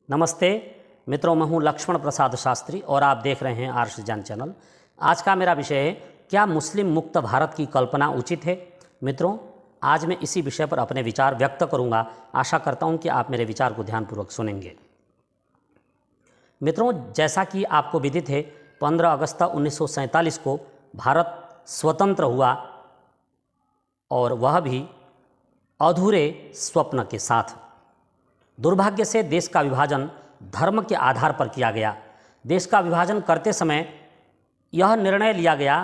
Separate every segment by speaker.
Speaker 1: नमस्ते मित्रों, मैं हूं लक्ष्मण प्रसाद शास्त्री और आप देख रहे हैं आर्ष ज्ञान चैनल। आज का मेरा विषय है, क्या मुस्लिम मुक्त भारत की कल्पना उचित है। मित्रों, आज मैं इसी विषय पर अपने विचार व्यक्त करूंगा। आशा करता हूं कि आप मेरे विचार को ध्यानपूर्वक सुनेंगे। मित्रों, जैसा कि आपको विदित है, 15 अगस्त 1947 को भारत स्वतंत्र हुआ और वह भी अधूरे स्वप्न के साथ। दुर्भाग्य से देश का विभाजन धर्म के आधार पर किया गया। देश का विभाजन करते समय यह निर्णय लिया गया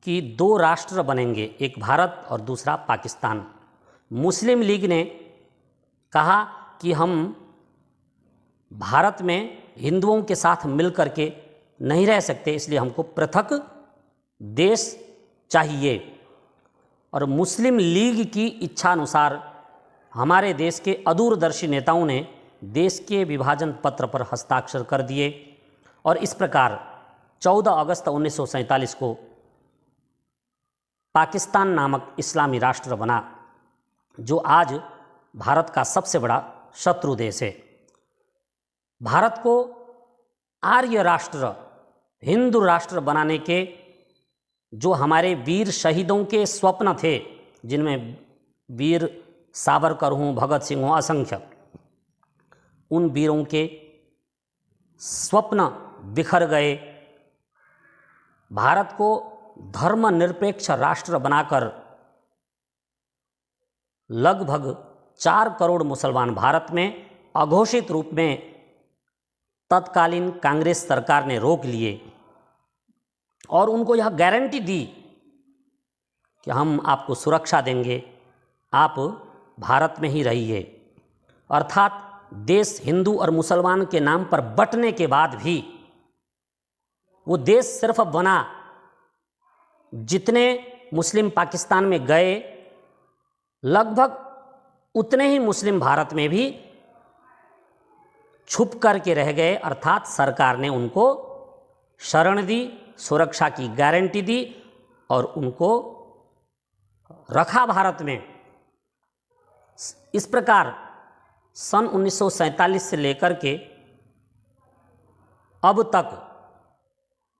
Speaker 1: कि दो राष्ट्र बनेंगे, एक भारत और दूसरा पाकिस्तान। मुस्लिम लीग ने कहा कि हम भारत में हिंदुओं के साथ मिलकर के नहीं रह सकते, इसलिए हमको पृथक देश चाहिए। और मुस्लिम लीग की इच्छानुसार हमारे देश के अदूरदर्शी नेताओं ने देश के विभाजन पत्र पर हस्ताक्षर कर दिए और इस प्रकार 14 अगस्त 1947 को पाकिस्तान नामक इस्लामी राष्ट्र बना, जो आज भारत का सबसे बड़ा शत्रु देश है। भारत को आर्य राष्ट्र, हिंदू राष्ट्र बनाने के जो हमारे वीर शहीदों के स्वप्न थे, जिनमें वीर सावरकर हों, भगत सिंह हों, असंख्य, उन वीरों के स्वप्न बिखर गए। भारत को धर्मनिरपेक्ष राष्ट्र बनाकर लगभग 4 करोड़ मुसलमान भारत में अघोषित रूप में तत्कालीन कांग्रेस सरकार ने रोक लिए और उनको यह गारंटी दी कि हम आपको सुरक्षा देंगे, आप भारत में ही रहिए। अर्थात देश हिंदू और मुसलमान के नाम पर बंटने के बाद भी वो देश सिर्फ बना, जितने मुस्लिम पाकिस्तान में गए लगभग उतने ही मुस्लिम भारत में भी छुप करके रह गए। अर्थात सरकार ने उनको शरण दी, सुरक्षा की गारंटी दी और उनको रखा भारत में। इस प्रकार सन 1947 से लेकर के अब तक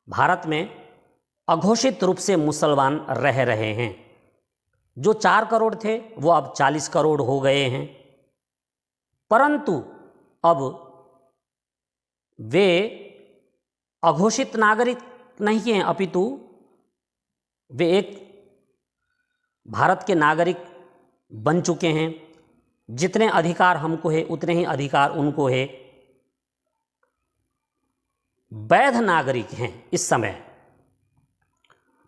Speaker 1: भारत में अघोषित रूप से मुसलमान रह रहे हैं। जो 4 करोड़ थे वो अब 40 करोड़ हो गए हैं, परंतु अब वे अघोषित नागरिक नहीं हैं, अपितु वे एक भारत के नागरिक बन चुके हैं। जितने अधिकार हमको है उतने ही अधिकार उनको है। वैध नागरिक हैं इस समय।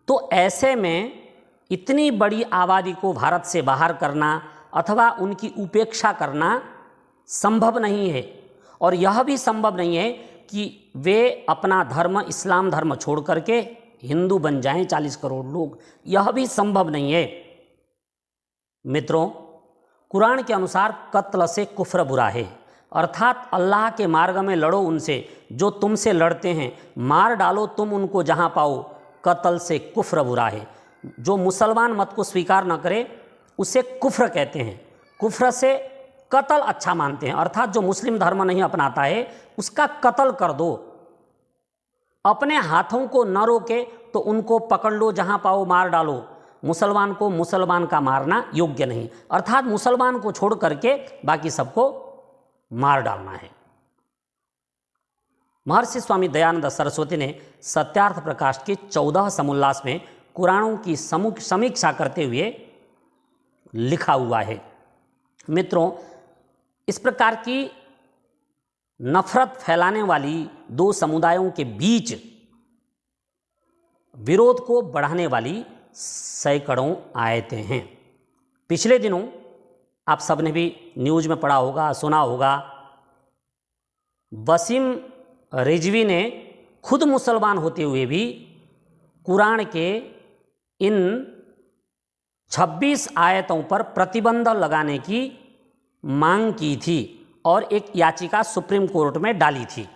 Speaker 1: तो ऐसे में इतनी बड़ी आबादी को भारत से बाहर करना अथवा उनकी उपेक्षा करना संभव नहीं है। और यह भी संभव नहीं है कि वे अपना धर्म, इस्लाम धर्म छोड़ करके हिंदू बन जाएं 40 करोड़ लोग, यह भी संभव नहीं है। मित्रों, कुरान के अनुसार कत्ल से कुफ्र बुरा है, अर्थात अल्लाह के मार्ग में लड़ो उनसे जो तुमसे लड़ते हैं, मार डालो तुम उनको जहां पाओ, कत्ल से कुफ्र बुरा है। जो मुसलमान मत को स्वीकार न करे उसे कुफ्र कहते हैं। कुफ्र से कत्ल अच्छा मानते हैं, अर्थात जो मुस्लिम धर्म नहीं अपनाता है उसका कत्ल कर दो। अपने हाथों को न रोके तो उनको पकड़ लो, जहां पाओ मार डालो। मुसलमान को मुसलमान का मारना योग्य नहीं, अर्थात मुसलमान को छोड़ करके बाकी सबको मार डालना है। महर्षि स्वामी दयानंद सरस्वती ने सत्यार्थ प्रकाश के 14 समुल्लास में कुरानों की समीक्षा करते हुए लिखा हुआ है। मित्रों, इस प्रकार की नफरत फैलाने वाली दो समुदायों के बीच विरोध को बढ़ाने वाली सैकड़ों आयतें हैं। पिछले दिनों आप सबने भी न्यूज़ में पढ़ा होगा, सुना होगा, वसीम रिजवी ने खुद मुसलमान होते हुए भी कुरान के इन 26 आयतों पर प्रतिबंध लगाने की मांग की थी और एक याचिका सुप्रीम कोर्ट में डाली थी।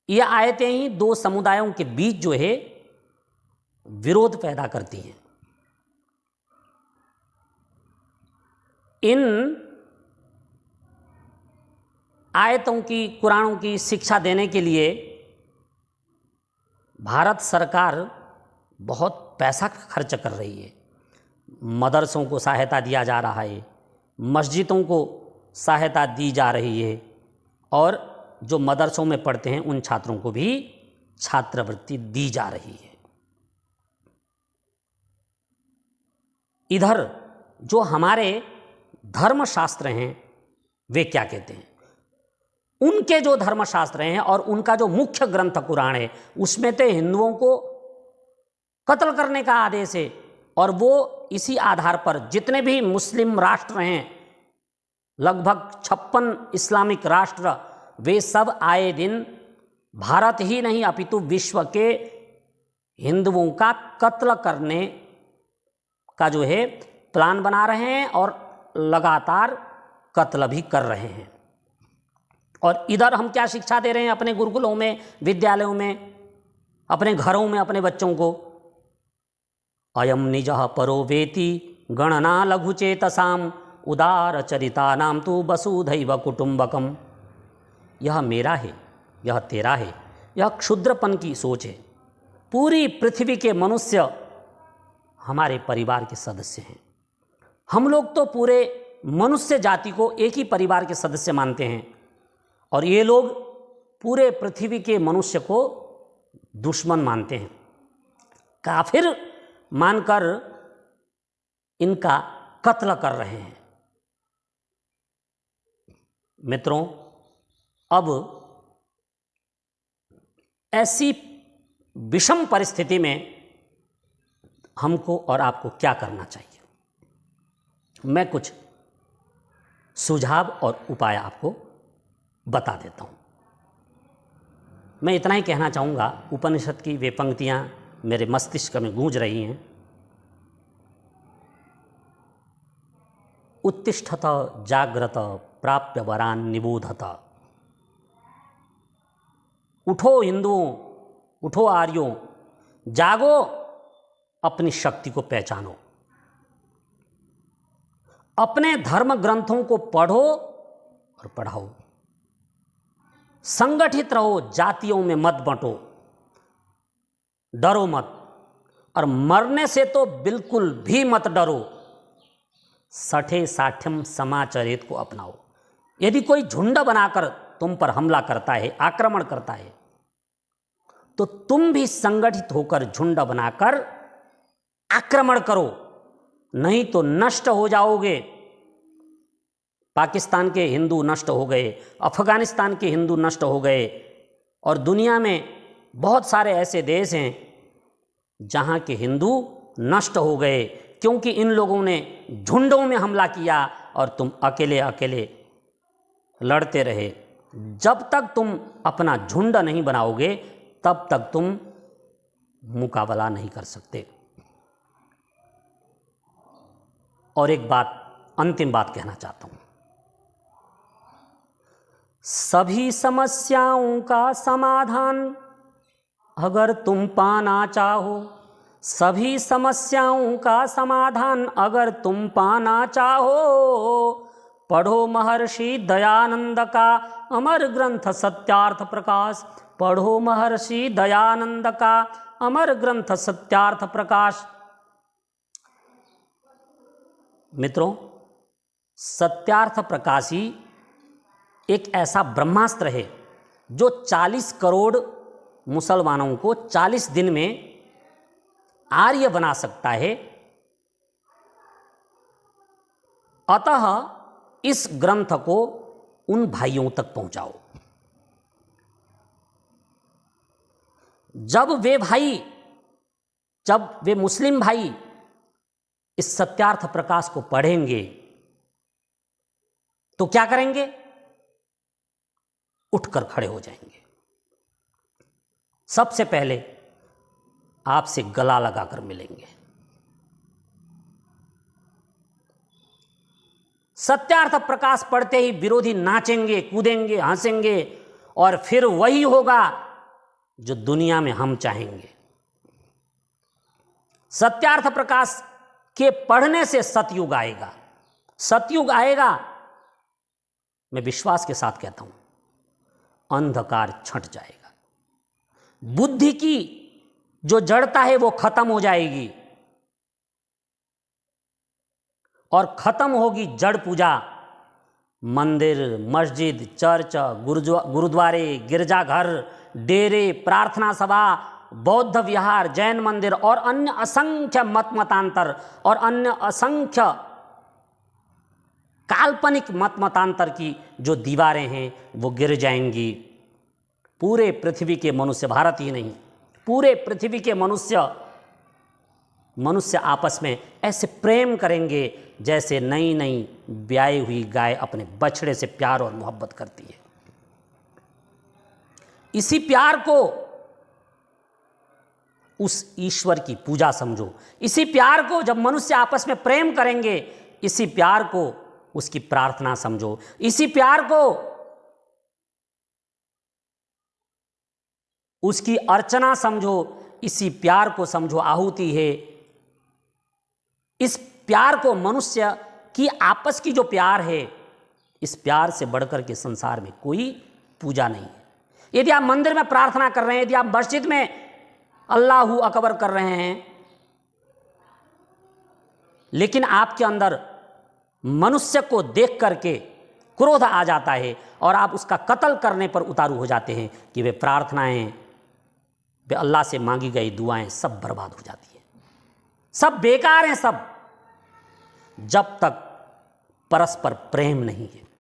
Speaker 1: यह आयतें ही दो समुदायों के बीच जो है विरोध पैदा करती हैं। इन आयतों की, कुरानों की शिक्षा देने के लिए भारत सरकार बहुत पैसा खर्च कर रही है। मदरसों को सहायता दिया जा रहा है, मस्जिदों को सहायता दी जा रही है, और जो मदरसों में पढ़ते हैं उन छात्रों को भी छात्रवृत्ति दी जा रही है। इधर जो हमारे धर्मशास्त्र हैं वे क्या कहते हैं? उनके जो धर्मशास्त्र हैं और उनका जो मुख्य ग्रंथ कुरान है, उसमें तो हिंदुओं को कत्ल करने का आदेश है, और वो इसी आधार पर जितने भी मुस्लिम राष्ट्र हैं, लगभग 56 इस्लामिक राष्ट्र, वे सब आए दिन भारत ही नहीं अपितु विश्व के हिंदुओं का कत्ल करने का जो है प्लान बना रहे हैं और लगातार कत्ल भी कर रहे हैं। और इधर हम क्या शिक्षा दे रहे हैं अपने गुरुकुलों में, विद्यालयों में, अपने घरों में अपने बच्चों को? अयम निजः परो वेति गणना लघुचेतसाम उदार चरिता नाम तु वसुधैव कुटुंबकम। यह मेरा है, यह तेरा है, यह क्षुद्रपन की सोच है। पूरी पृथ्वी के मनुष्य हमारे परिवार के सदस्य हैं। हम लोग तो पूरे मनुष्य जाति को एक ही परिवार के सदस्य मानते हैं, और ये लोग पूरे पृथ्वी के मनुष्य को दुश्मन मानते हैं। काफिर मानकर इनका कत्ल कर रहे हैं। मित्रों, अब ऐसी विषम परिस्थिति में हमको और आपको क्या करना चाहिए? मैं कुछ सुझाव और उपाय आपको बता देता हूं। मैं इतना ही कहना चाहूँगा, उपनिषद की वे पंक्तियाँ मेरे मस्तिष्क में गूंज रही हैं। उत्तिष्ठत जाग्रत प्राप्य वरान निबोधत। उठो हिंदुओं, उठो आर्यों, जागो, अपनी शक्ति को पहचानो, अपने धर्म ग्रंथों को पढ़ो और पढ़ाओ, संगठित रहो, जातियों में मत बंटो, डरो मत, और मरने से तो बिल्कुल भी मत डरो। सठे साठ्यम समाचरित को अपनाओ। यदि कोई झुंड बनाकर तुम पर हमला करता है, आक्रमण करता है, तो तुम भी संगठित होकर झुंड बनाकर आक्रमण करो, नहीं तो नष्ट हो जाओगे। पाकिस्तान के हिंदू नष्ट हो गए, अफगानिस्तान के हिंदू नष्ट हो गए, और दुनिया में बहुत सारे ऐसे देश हैं जहां के हिंदू नष्ट हो गए, क्योंकि इन लोगों ने झुंडों में हमला किया और तुम अकेले अकेले लड़ते रहे। जब तक तुम अपना झुंड नहीं बनाओगे, तब तक तुम मुकाबला नहीं कर सकते। और एक बात, अंतिम बात कहना चाहता हूं। सभी समस्याओं का समाधान अगर तुम पाना चाहो, सभी समस्याओं का समाधान अगर तुम पाना चाहो, पढ़ो महर्षि दयानंद का अमर ग्रंथ सत्यार्थ प्रकाश। पढ़ो महर्षि दयानंद का अमर ग्रंथ सत्यार्थ प्रकाश। मित्रों, सत्यार्थ प्रकाशी एक ऐसा ब्रह्मास्त्र है जो 40 करोड़ मुसलमानों को 40 दिन में आर्य बना सकता है। अतः इस ग्रंथ को उन भाइयों तक पहुंचाओ। जब वे मुस्लिम भाई इस सत्यार्थ प्रकाश को पढ़ेंगे तो क्या करेंगे? उठकर खड़े हो जाएंगे। सबसे पहले आपसे गला लगाकर मिलेंगे। सत्यार्थ प्रकाश पढ़ते ही विरोधी नाचेंगे, कूदेंगे, हंसेंगे, और फिर वही होगा जो दुनिया में हम चाहेंगे। सत्यार्थ प्रकाश के पढ़ने से सतयुग आएगा। सतयुग आएगा, मैं विश्वास के साथ कहता हूं, अंधकार छंट जाएगा। बुद्धि की जो जड़ता है वो खत्म हो जाएगी और खत्म होगी जड़ पूजा। मंदिर, मस्जिद, चर्च, गुरुद्वारे, गिरजाघर, डेरे, प्रार्थना सभा, बौद्ध विहार, जैन मंदिर और अन्य असंख्य मतांतर और अन्य असंख्य काल्पनिक मतांतर की जो दीवारें हैं वो गिर जाएंगी। पूरे पृथ्वी के मनुष्य, भारत ही नहीं, पूरे पृथ्वी के मनुष्य आपस में ऐसे प्रेम करेंगे जैसे नई नई ब्याई हुई गाय अपने बछड़े से प्यार और मोहब्बत करती है। इसी प्यार को उस ईश्वर की पूजा समझो। इसी प्यार को, जब मनुष्य आपस में प्रेम करेंगे, इसी प्यार को उसकी प्रार्थना समझो। इसी प्यार को उसकी अर्चना समझो। इसी प्यार को समझो आहुति है। इस प्यार को, मनुष्य की आपस की जो प्यार है, इस प्यार से बढ़कर के संसार में कोई पूजा नहीं है। यदि आप मंदिर में प्रार्थना कर रहे हैं, यदि आप मस्जिद में अल्लाहू अकबर कर रहे हैं, लेकिन आपके अंदर मनुष्य को देख करके क्रोध आ जाता है और आप उसका कत्ल करने पर उतारू हो जाते हैं, कि वे प्रार्थनाएं, वे अल्लाह से मांगी गई दुआएं सब बर्बाद हो जाती है, सब बेकार हैं सब, जब तक परस्पर प्रेम नहीं है।